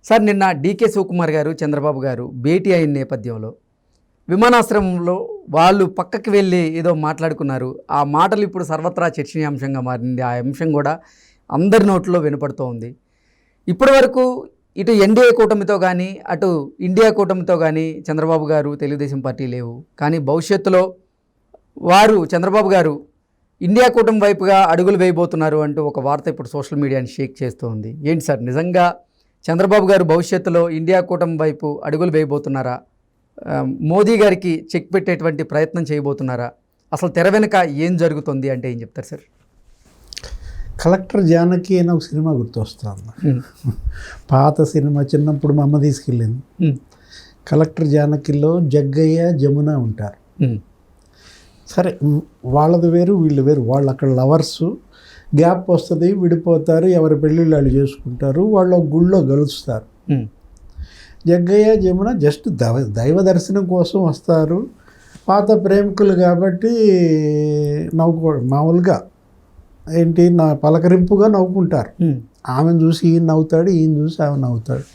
Sir నిన్న DK Shivakumar గారు చంద్రబాబు గారు భేటీ అయిన నేపథ్యంలో విమానాశ్రయంలో వాళ్ళు పక్కకి వెళ్ళి ఏదో మాట్లాడుకున్నారు. ఆ మాటలు ఇప్పుడు సర్వత్రా చర్చనీయాంశంగా మారింది. ఆ అంశం కూడా అందరి నోట్లో వినపడుతూ ఉంది. ఇప్పటి వరకు ఇటు ఎన్డీఏ కూటమితో కానీ అటు ఇండియా కూటమితో కానీ చంద్రబాబు గారు తెలుగుదేశం పార్టీ లేవు. కానీ భవిష్యత్తులో వారు చంద్రబాబు గారు ఇండియా కూటమి వైపుగా అడుగులు వేయబోతున్నారు అంటూ ఒక వార్త ఇప్పుడు సోషల్ మీడియాని షేక్ చేస్తూ ఉంది. ఏంటి సార్, నిజంగా చంద్రబాబు గారు భవిష్యత్తులో ఇండియా కూటమి వైపు అడుగులు వేయబోతున్నారా? మోదీ గారికి చెక్ పెట్టేటువంటి ప్రయత్నం చేయబోతున్నారా? అసలు తెర వెనుక ఏం జరుగుతుంది అంటే ఏం చెప్తారు సార్? కలెక్టర్ జానకి అని ఒక సినిమా గుర్తొస్తుంది. పాత సినిమా, చిన్నప్పుడు మా అమ్మ తీసుకెళ్ళింది. కలెక్టర్ జానకిలో జగ్గయ్య జమున ఉంటారు. సరే, వాళ్ళది వేరు వీళ్ళు వేరు. వాళ్ళు అక్కడ లవర్సు, గ్యాప్ వస్తుంది, విడిపోతారు, ఎవరి పెళ్ళిళ్ళు వాళ్ళు చేసుకుంటారు, వాళ్ళు గుళ్ళో గెలుస్తారు. జగ్గయ్య జమున జస్ట్ దైవ దర్శనం కోసం వస్తారు. పాత ప్రేమికులు కాబట్టి మామూలుగా ఏంటి నా పలకరింపుగా నవ్వుకుంటారు. ఆమెను చూసి ఈయన నవ్వుతాడు, ఈయన చూసి ఆమె నవ్వుతాడు.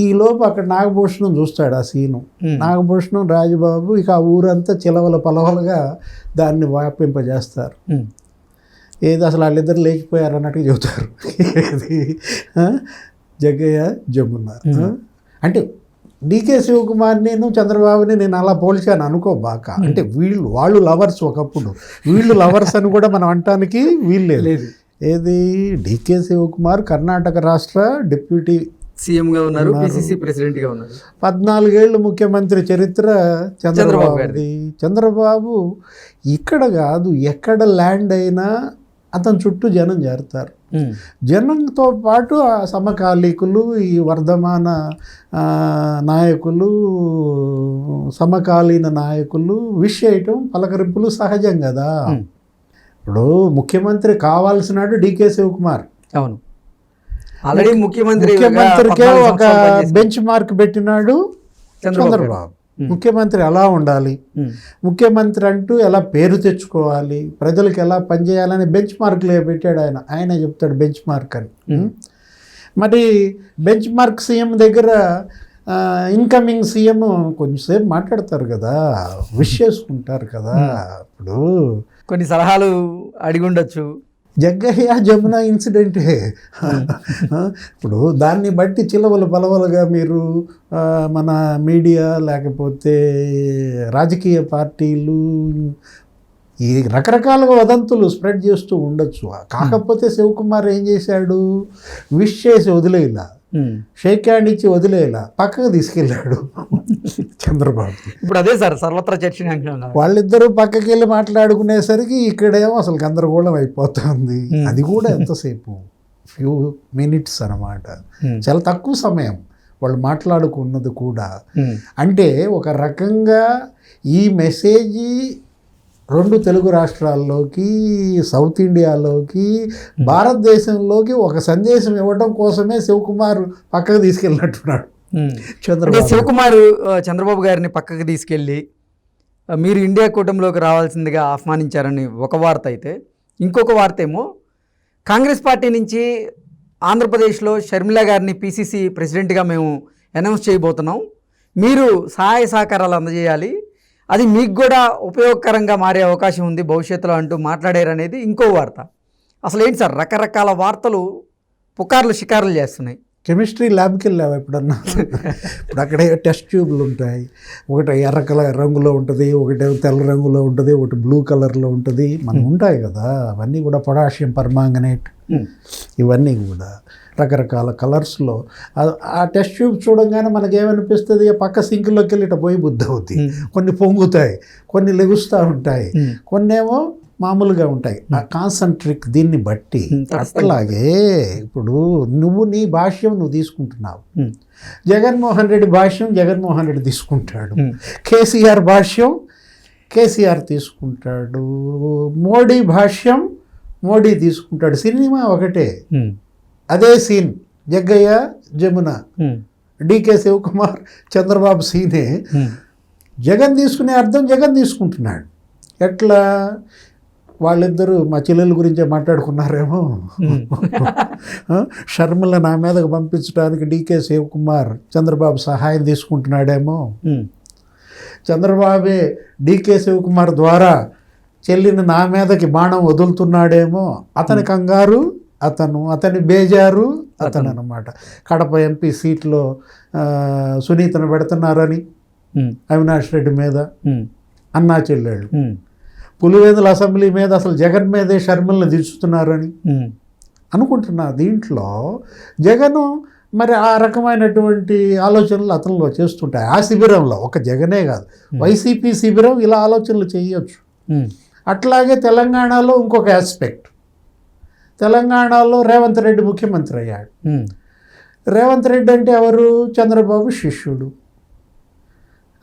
ఈలోపు అక్కడ నాగభూషణం చూస్తాడు ఆ సీను. నాగభూషణం, రాజబాబు ఇక ఆ ఊరంతా చిలవల పలవలుగా దాన్ని వ్యాపింపజేస్తారు. ఏది అసలు వాళ్ళిద్దరు లేచిపోయారు అన్నట్టుగా చెబుతారు. ఏది జగ్గయ్య జమున అంటే డీకే శివకుమార్ నేను చంద్రబాబుని నేను అలా పోల్చాను అనుకోబాక. అంటే వాళ్ళు లవర్స్ ఒకప్పుడు, వీళ్ళు లవర్స్ అని కూడా మనం అనటానికి వీలు లేదు. ఏది డీకే శివకుమార్ కర్ణాటక రాష్ట్ర డిప్యూటీ సీఎంగా ఉన్నారు, పిసిసి ప్రెసిడెంట్గా ఉన్నారు. 14 ఏళ్ళు ముఖ్యమంత్రి చరిత్ర చంద్రబాబుది. చంద్రబాబు ఇక్కడ కాదు, ఎక్కడ ల్యాండ్ అయినా అతని చుట్టూ జనం చేరుతారు. జనంతో పాటు ఆ సమకాలీకులు, ఈ వర్ధమాన నాయకులు, సమకాలీన నాయకులు విష్ చేయటం, పలకరింపులు సహజం కదా. ఇప్పుడు ముఖ్యమంత్రి కావాల్సినాడు డీకే శివకుమార్. అవును, ఆల్రెడీ ముఖ్యమంత్రికే ఒక బెంచ్ మార్క్ పెట్టినాడు చంద్రబాబు. ముఖ్యమంత్రి ఎలా ఉండాలి, ముఖ్యమంత్రి అంటూ ఎలా పేరు తెచ్చుకోవాలి, ప్రజలకు ఎలా పనిచేయాలని బెంచ్ మార్కులు పెట్టాడు ఆయన. ఆయనే చెప్తాడు బెంచ్ మార్క్ అని. మరి బెంచ్ మార్క్ సీఎం దగ్గర ఇన్కమింగ్ సీఎం కొంచెంసేపు మాట్లాడతారు కదా, విష్ చేసుకుంటారు కదా. ఇప్పుడు కొన్ని సలహాలు అడిగి ఉండొచ్చు. జగ్గయ్య జమున ఇన్సిడెంటే. ఇప్పుడు దాన్ని బట్టి చిలవలు పలవలుగా మీరు మన మీడియా లేకపోతే రాజకీయ పార్టీలు ఈ రకరకాలుగా వదంతులు స్ప్రెడ్ చేస్తూ ఉండొచ్చు. కాకపోతే శివకుమార్ ఏం చేశాడు, విష్ చేసి వదిలేలా, షేక్ హ్యాండ్ ఇచ్చి వదిలేలా, పక్కకు తీసుకెళ్ళాడు చంద్రబాబు. ఇప్పుడు అదే సార్ సర్వత్రా చర్చనీయాంశం. వాళ్ళిద్దరూ పక్కకి వెళ్ళి మాట్లాడుకునేసరికి ఇక్కడేమో అసలు గందరగోళం అయిపోతుంది. అది కూడా ఎంతసేపు, ఫ్యూ మినిట్స్ అన్నమాట, చాలా తక్కువ సమయం వాళ్ళు మాట్లాడుకున్నది కూడా. అంటే ఒక రకంగా ఈ మెసేజ్ 2 తెలుగు రాష్ట్రాల్లోకి, సౌత్ ఇండియాలోకి, భారతదేశంలోకి ఒక సందేశం ఇవ్వడం కోసమే శివకుమార్ పక్కకు తీసుకెళ్ళినట్టున్నాడు చంద్రబాబు. శివకుమార్ చంద్రబాబు గారిని పక్కకు తీసుకెళ్ళి మీరు ఇండియా కూటమిలోకి రావాల్సిందిగా ఆహ్వానించారని ఒక వార్త అయితే, ఇంకొక వార్త ఏమో కాంగ్రెస్ పార్టీ నుంచి ఆంధ్రప్రదేశ్లో షర్మిల గారిని పిసిసి ప్రెసిడెంట్గా మేము అనౌన్స్ చేయబోతున్నాం, మీరు సహాయ సహకారాలు అందజేయాలి, అది మీకు కూడా ఉపయోగకరంగా మారే అవకాశం ఉంది భవిష్యత్తులో అంటూ మాట్లాడారనేది ఇంకో వార్త. అసలు ఏంటి సార్, రకరకాల వార్తలు పుకార్లు షికారులు చేస్తున్నాయి. కెమిస్ట్రీ ల్యాబ్కి వెళ్ళావు ఎప్పుడన్నా? ఇప్పుడు అక్కడే టెస్ట్ ట్యూబ్లు ఉంటాయి. ఒకటి ఎర్ర కలర్ రంగులో ఉంటుంది, ఒకటి తెల్ల రంగులో ఉంటుంది, ఒకటి బ్లూ కలర్లో ఉంటుంది. మనం ఉంటాయి కదా అవన్నీ కూడా, పొటాషియం పర్మాంగనేట్, ఇవన్నీ కూడా రకరకాల కలర్స్లో. ఆ టెస్ట్ ట్యూబ్ చూడంగానే మనకేమనిపిస్తుంది, పక్క సింక్లోకి వెళ్ళి ఇట్లా పోయి బుద్ధి అవుతాయి. కొన్ని పొంగుతాయి, కొన్ని లెగుస్తూ ఉంటాయి, కొన్నేమో మామూలుగా ఉంటాయి. ఆ కాన్సంట్రిక్ దీన్ని బట్టి. అట్లాగే ఇప్పుడు నువ్వు నీ భాష్యం నువ్వు తీసుకుంటున్నావు, జగన్మోహన్ రెడ్డి భాష్యం జగన్మోహన్ రెడ్డి తీసుకుంటాడు, కేసీఆర్ భాష్యం కేసీఆర్ తీసుకుంటాడు, మోడీ భాష్యం మోడీ తీసుకుంటాడు. సినిమా ఒకటే, అదే సీన్. జగ్గయ్య జమున, డీకే శివకుమార్ చంద్రబాబు సీనే. జగన్ తీసుకునే అర్థం జగన్ తీసుకుంటున్నాడు. ఎట్లా వాళ్ళిద్దరూ మా చెల్లెల గురించే మాట్లాడుకున్నారేమో. షర్మిల నా మీదకు పంపించడానికి డీకే శివకుమార్ చంద్రబాబు సహాయం తీసుకుంటున్నాడేమో. చంద్రబాబే డీకే శివకుమార్ ద్వారా చెల్లిని నా మీదకి బాణం వదులుతున్నాడేమో. అతని కంగారు అతని బేజారు అతను అనమాట. కడప ఎంపీ సీట్లో సునీతను పెడుతున్నారని అవినాష్ రెడ్డి మీద అన్నా చెల్లెళ్ళు, పులివెందుల అసెంబ్లీ మీద అసలు జగన్ మీదే షర్మిలను దించుతున్నారని అనుకుంటున్నా. దీంట్లో జగను మరి ఆ రకమైనటువంటి ఆలోచనలు అతనిలో చేస్తుంటాయి. ఆ శిబిరంలో ఒక జగనే కాదు, వైసీపీ శిబిరం ఇలా ఆలోచనలు చేయొచ్చు. అట్లాగే తెలంగాణలో ఇంకొక ఆస్పెక్ట్, తెలంగాణలో రేవంత్ రెడ్డి ముఖ్యమంత్రి అయ్యాడు. రేవంత్ రెడ్డి అంటే ఎవరు? చంద్రబాబు శిష్యుడు,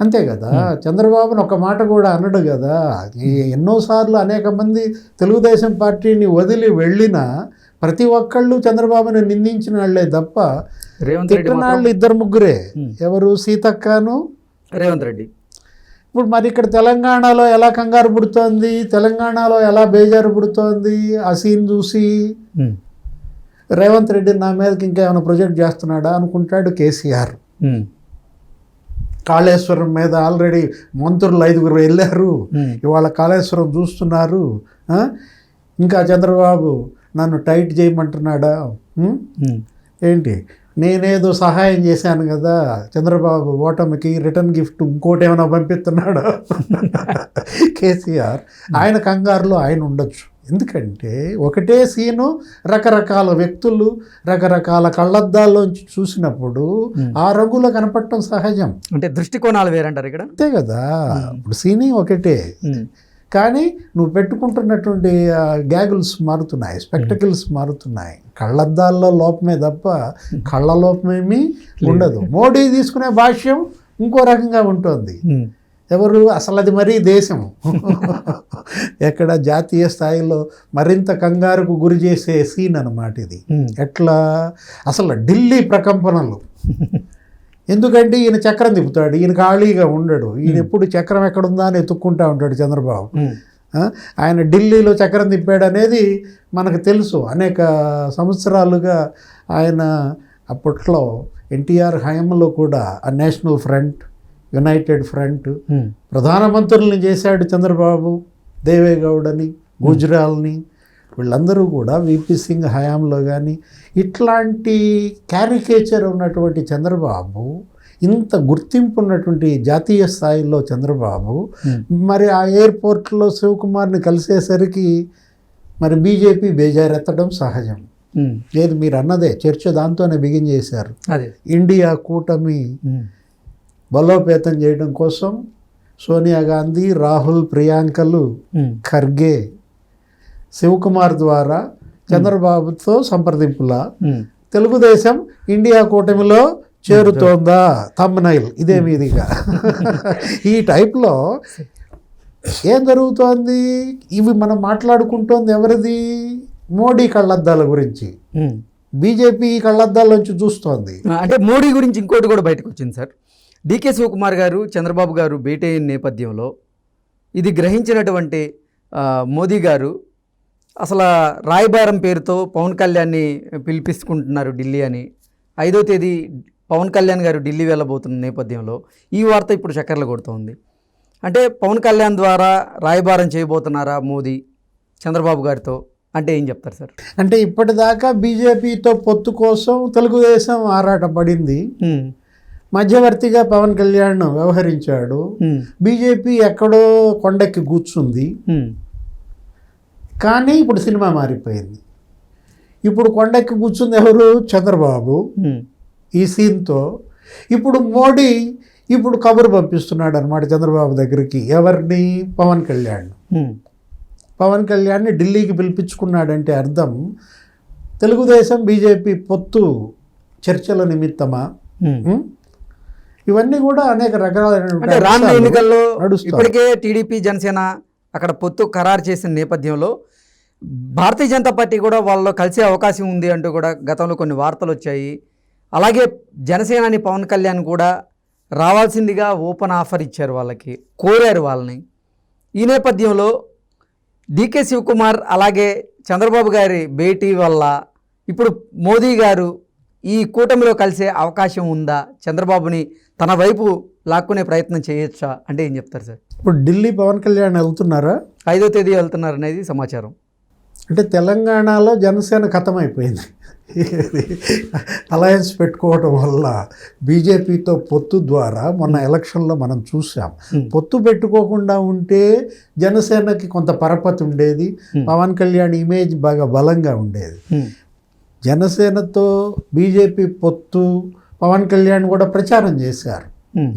అంతే కదా. చంద్రబాబుని ఒక మాట కూడా అనడు కదా. ఎన్నోసార్లు అనేక మంది తెలుగుదేశం పార్టీని వదిలి వెళ్ళిన ప్రతి ఒక్కళ్ళు చంద్రబాబుని నిందించిన వాళ్ళే తప్ప తిట్టిన వాళ్ళు ఇద్దరు ముగ్గురే. ఎవరు? సీతక్కను రేవంత్ రెడ్డి. ఇప్పుడు మరి ఇక్కడ తెలంగాణలో ఎలా కంగారు పుడుతోంది, తెలంగాణలో ఎలా బేజారు పుడుతోంది ఆ సీన్ చూసి. రేవంత్ రెడ్డి నా మీదకి ఇంకేమైనా ప్రొజెక్ట్ చేస్తున్నాడా అనుకుంటాడు కేసీఆర్. కాళేశ్వరం మీద ఆల్రెడీ మంత్రులు 5 వెళ్ళారు, ఇవాళ కాళేశ్వరం చూస్తున్నారు. ఇంకా చంద్రబాబు నన్ను టైట్ చేయమంటున్నాడా? ఏంటి, నేనేదో సహాయం చేశాను కదా చంద్రబాబు ఓటమికి, రిటర్న్ గిఫ్ట్ ఇంకోటి ఏమైనా పంపిస్తున్నాడా? కేసీఆర్ ఆయన కంగారులో ఆయన ఉండొచ్చు. ఎందుకంటే ఒకటే సీను రకరకాల వ్యక్తులు రకరకాల కళ్ళద్దాల్లోంచి చూసినప్పుడు ఆ రంగులో కనపడటం సహజం. అంటే దృష్టికోణాలు వేరంటారు ఇక్కడ, అంతే కదా. ఇప్పుడు సీని ఒకటే, కానీ నువ్వు పెట్టుకుంటున్నటువంటి గ్యాగుల్స్ మారుతున్నాయి, స్పెక్టకిల్స్ మారుతున్నాయి. కళ్ళద్దాల్లో లోపమే తప్ప కళ్ళ లోపమేమీ ఉండదు. మోడీ తీసుకునే భాష్యం ఇంకో రకంగా ఉంటుంది. ఎవరు? అసలు అది మరీ దేశం ఎక్కడ జాతీయ స్థాయిలో మరింత కంగారుకు గురి చేసే సీన్ అన్నమాట ఇది. ఎట్లా అసలు ఢిల్లీ ప్రకంపనలు. ఎందుకంటే ఈయన చక్రం తిప్పుతాడు, ఈయన ఖాళీగా ఉండడు. ఈయన ఎప్పుడు చక్రం ఎక్కడుందా అని ఎత్తుక్కుంటా ఉంటాడు చంద్రబాబు. ఆయన ఢిల్లీలో చక్రం తిప్పాడు అనేది మనకు తెలుసు. అనేక సంవత్సరాలుగా ఆయన అప్పట్లో ఎన్టీఆర్ హయాంలో కూడా ఆ నేషనల్ ఫ్రంట్, యునైటెడ్ ఫ్రంట్ ప్రధానమంత్రుల్ని చేశాడు చంద్రబాబు. దేవేగౌడని, గుజ్రాల్ని, వీళ్ళందరూ కూడా విపి సింగ్ హయాంలో కానీ. ఇట్లాంటి క్యారికేచర్ ఉన్నటువంటి చంద్రబాబు, ఇంత గుర్తింపు ఉన్నటువంటి జాతీయ స్థాయిలో చంద్రబాబు మరి ఆ ఎయిర్పోర్ట్లో శివకుమార్ని కలిసేసరికి మరి బీజేపీ బేజారెత్తడం సహజం. ఏది మీరు అన్నదే చర్చ దాంతోనే బిగిన్ చేశారు. ఇండియా కూటమి బలోపేతం చేయడం కోసం సోనియా గాంధీ, రాహుల్, ప్రియాంకలు, ఖర్గే, శివకుమార్ ద్వారా చంద్రబాబుతో సంప్రదింపులా తెలుగుదేశం ఇండియా కూటమిలో చేరుతోందా థంబ్నైల్ ఇదే మీదిగా. ఈ టైప్లో ఏం జరుగుతోంది? ఇవి మనం మాట్లాడుకుంటోంది ఎవరిది? మోడీ కళ్ళద్దాల గురించి. బీజేపీ కళ్ళద్దాల్లోంచి చూస్తోంది. అంటే మోడీ గురించి ఇంకోటి కూడా బయటకు వచ్చింది సార్. డీకే శివకుమార్ గారు చంద్రబాబు గారు భేటీ అయిన నేపథ్యంలో ఇది గ్రహించినటువంటి మోదీ గారు అసలు రాయబారం పేరుతో పవన్ కళ్యాణ్ని పిలిపించుకుంటున్నారు ఢిల్లీ అని. 5వ తేదీ పవన్ కళ్యాణ్ గారు ఢిల్లీ వెళ్ళబోతున్న నేపథ్యంలో ఈ వార్త ఇప్పుడు చక్కర్లు కొడుతోంది. అంటే పవన్ కళ్యాణ్ ద్వారా రాయబారం చేయబోతున్నారా మోదీ చంద్రబాబు గారితో అంటే ఏం చెప్తారు సార్? అంటే ఇప్పటిదాకా బీజేపీతో పొత్తు కోసం తెలుగుదేశం ఆరాటపడింది. మధ్యవర్తిగా పవన్ కళ్యాణ్ వ్యవహరించాడు. బీజేపీ ఎక్కడో కొండెక్కి కూర్చుంది. కానీ ఇప్పుడు సినిమా మారిపోయింది. ఇప్పుడు కొండెక్కి కూర్చుంది ఎవరు? చంద్రబాబు. ఈ సీన్తో ఇప్పుడు మోడీ ఇప్పుడు కబురు పంపిస్తున్నాడు అనమాట చంద్రబాబు దగ్గరికి. ఎవరిని? పవన్ కళ్యాణ్. పవన్ కళ్యాణ్ని ఢిల్లీకి పిలిపించుకున్నాడంటే అర్థం తెలుగుదేశం బీజేపీ పొత్తు చర్చల నిమిత్తమా? ఇవన్నీ కూడా అనేక రకాలైన రానున్న ఎన్నికల్లో ఇప్పటికే టీడీపీ, జనసేన అక్కడ పొత్తు ఖరారు చేసిన నేపథ్యంలో భారతీయ జనతా పార్టీ కూడా వాళ్ళలో కలిసే అవకాశం ఉంది అంటూ కూడా గతంలో కొన్ని వార్తలు వచ్చాయి. అలాగే జనసేనాని పవన్ కళ్యాణ్ కూడా రావాల్సిందిగా ఓపెన్ ఆఫర్ ఇచ్చారు, వాళ్ళకి కోరారు వాళ్ళని. ఈ నేపథ్యంలో డికే శివకుమార్ అలాగే చంద్రబాబు గారి భేటీ వల్ల ఇప్పుడు మోదీ గారు ఈ కూటమిలో కలిసే అవకాశం ఉందా? చంద్రబాబుని తన వైపు లాక్కునే ప్రయత్నం చేయొచ్చా అంటే ఏం చెప్తారు సార్? ఇప్పుడు ఢిల్లీ పవన్ కళ్యాణ్ వెళ్తున్నారా? 5వ తేదీ వెళ్తున్నారు అనేది సమాచారం. అంటే తెలంగాణలో జనసేన ఖతమైపోయింది. అలయన్స్ పెట్టుకోవడం వల్ల బీజేపీతో పొత్తు ద్వారా మొన్న ఎలక్షన్లో మనం చూసాం. పొత్తు పెట్టుకోకుండా ఉంటే జనసేనకి కొంత పరపతి ఉండేది, పవన్ కళ్యాణ్ ఇమేజ్ బాగా బలంగా ఉండేది. జనసేనతో బీజేపీ పొత్తు పవన్ కళ్యాణ్ కూడా ప్రచారం చేశారు.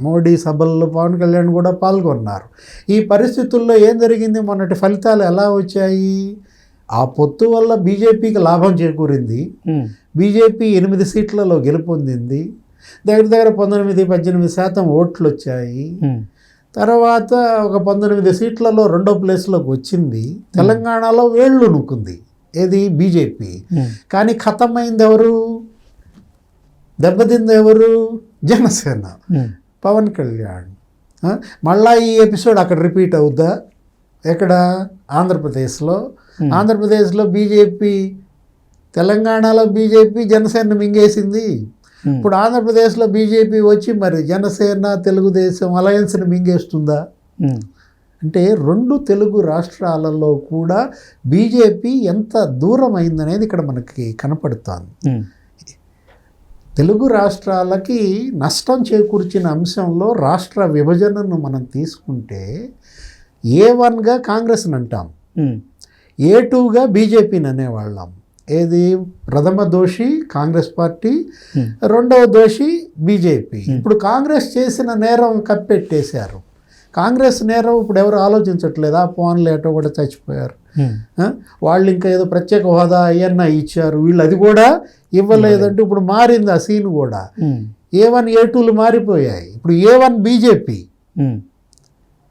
మోడీ సభల్లో పవన్ కళ్యాణ్ కూడా పాల్గొన్నారు. ఈ పరిస్థితుల్లో ఏం జరిగింది? మొన్నటి ఫలితాలు ఎలా వచ్చాయి? ఆ పొత్తు వల్ల బీజేపీకి లాభం చేకూరింది. బీజేపీ 8 సీట్లలో గెలుపొందింది. దగ్గర దగ్గర 19-18% ఓట్లు వచ్చాయి. తర్వాత ఒక 19 సీట్లలో 2వ ప్లేస్లోకి వచ్చింది. తెలంగాణలో వేళ్ళు నూకుంది ఏది? బీజేపీ. కానీ ఖతమైంది ఎవరు? దెబ్బతింది ఎవరు? జనసేన, పవన్ కళ్యాణ్. మళ్ళా ఈ ఎపిసోడ్ అక్కడ రిపీట్ అవుద్దా? ఎక్కడ? ఆంధ్రప్రదేశ్లో. ఆంధ్రప్రదేశ్లో బీజేపీ, తెలంగాణలో బీజేపీ జనసేన మింగేసింది. ఇప్పుడు ఆంధ్రప్రదేశ్లో బీజేపీ వచ్చి మరి జనసేన తెలుగుదేశం అలయన్స్ని మింగేస్తుందా? అంటే 2 తెలుగు రాష్ట్రాలలో కూడా బీజేపీ ఎంత దూరం అయిందనేది ఇక్కడ మనకి కనపడుతోంది. తెలుగు రాష్ట్రాలకి నష్టం చేకూర్చిన అంశంలో రాష్ట్ర విభజనను మనం తీసుకుంటే A1గా కాంగ్రెస్ని అంటాం, A2గా బీజేపీని అనేవాళ్ళం. ఏది? ప్రథమ దోషి కాంగ్రెస్ పార్టీ, 2వ దోషి బీజేపీ. ఇప్పుడు కాంగ్రెస్ చేసిన నేరం కప్పెట్టేశారు. కాంగ్రెస్ నేరం ఇప్పుడు ఎవరు ఆలోచించట్లేదా? ఫోన్లు ఏటో కూడా చచ్చిపోయారు. వాళ్ళు ఇంకా ఏదో ప్రత్యేక హోదా అయ్యన్నా ఇచ్చారు, వీళ్ళు అది కూడా ఇవ్వలేదంటే ఇప్పుడు మారింది ఆ సీన్ కూడా. A1 A2లు మారిపోయాయి. ఇప్పుడు A1 బీజేపీ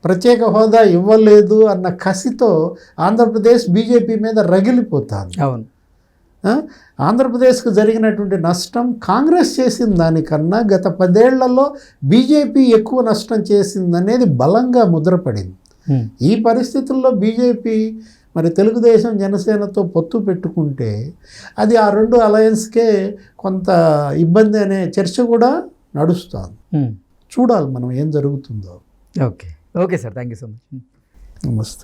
ప్రత్యేక హోదా ఇవ్వలేదు అన్న కసితో ఆంధ్రప్రదేశ్ బీజేపీ మీద రగిలిపోతుంది. అవును. ఆంధ్రప్రదేశ్కు జరిగినటువంటి నష్టం కాంగ్రెస్ చేసిన దానికన్నా గత 10 ఏళ్లలో బీజేపీ ఎక్కువ నష్టం చేసిందనేది బలంగా ముద్రపడింది. ఈ పరిస్థితుల్లో బీజేపీ మరి తెలుగుదేశం జనసేనతో పొత్తు పెట్టుకుంటే అది ఆ 2 అలయన్స్కే కొంత ఇబ్బంది అనే చర్చ కూడా నడుస్తుంది. చూడాలి మనం ఏం జరుగుతుందో. Okay sir, thank you so much. నమస్తే.